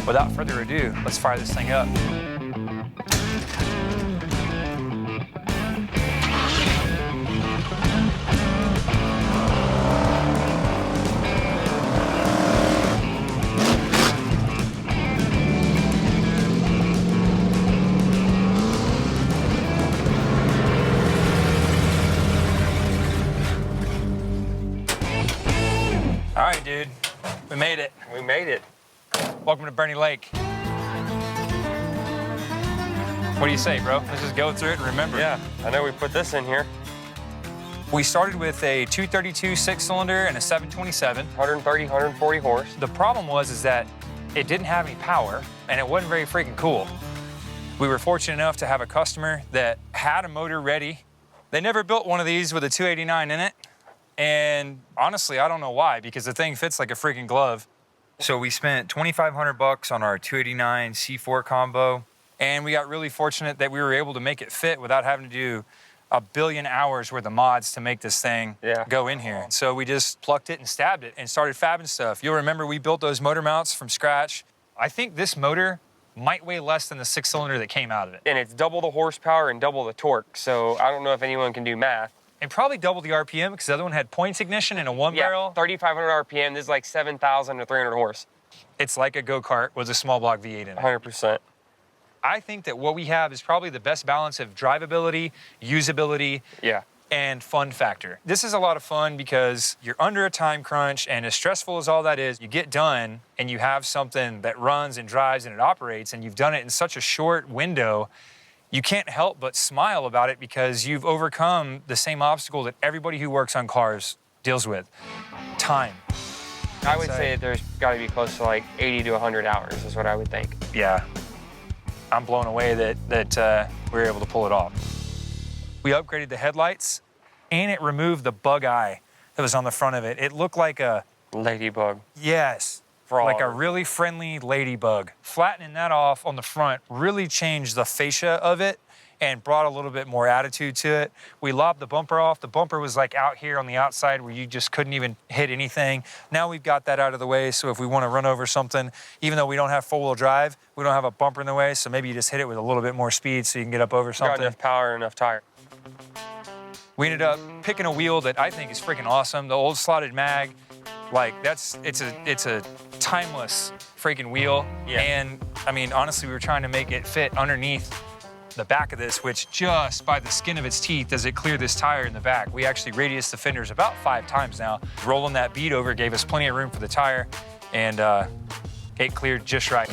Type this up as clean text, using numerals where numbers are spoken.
without further ado, let's fire this thing up. All right, dude, we made it. We made it. Welcome to Bernie Lake. What do you say, bro? Let's just go through it and remember. Yeah, I know we put this in here. We started with a 232 six-cylinder and a 727. 130, 140 horse. The problem was that it didn't have any power, and it wasn't very freaking cool. We were fortunate enough to have a customer that had a motor ready. They never built one of these with a 289 in it. And honestly, I don't know why, because the thing fits like a freaking glove. So we spent $2,500 on our 289 C4 combo, and we got really fortunate that we were able to make it fit without having to do a billion hours worth of mods to make this thing go in here. So we just plucked it and stabbed it and started fabbing stuff. You'll remember we built those motor mounts from scratch. I think this motor might weigh less than the six-cylinder that came out of it. And it's double the horsepower and double the torque. So I don't know if anyone can do math. And probably double the RPM, because the other one had points ignition and a one barrel. 3,500 RPM. This is like 7,000 to 300 horse. It's like a go-kart with a small block V8 in it. 100%. I think that what we have is probably the best balance of drivability, usability, and fun factor. This is a lot of fun because you're under a time crunch, and as stressful as all that is, you get done and you have something that runs and drives and it operates, and you've done it in such a short window. You can't help but smile about it because you've overcome the same obstacle that everybody who works on cars deals with: time. I would say there's got to be close to like 80 to 100 hours is what I would think. Yeah. I'm blown away that we were able to pull it off. We upgraded the headlights, and it removed the bug eye that was on the front of it. It looked like a... ladybug. Yes. Like a really friendly ladybug. Flattening that off on the front really changed the fascia of it and brought a little bit more attitude to it. We lobbed the bumper off. The bumper was like out here on the outside where you just couldn't even hit anything. Now we've got that out of the way, so if we want to run over something, even though we don't have four-wheel drive, we don't have a bumper in the way, so maybe you just hit it with a little bit more speed so you can get up over something. Got enough power and enough tire. We ended up picking a wheel that I think is freaking awesome. The old slotted mag, like it's a timeless freaking wheel. Yeah. And I mean, honestly, we were trying to make it fit underneath the back of this, which just by the skin of its teeth does it clear this tire in the back. We actually radiused the fenders about 5 times now. Rolling that bead over gave us plenty of room for the tire, and it cleared just right.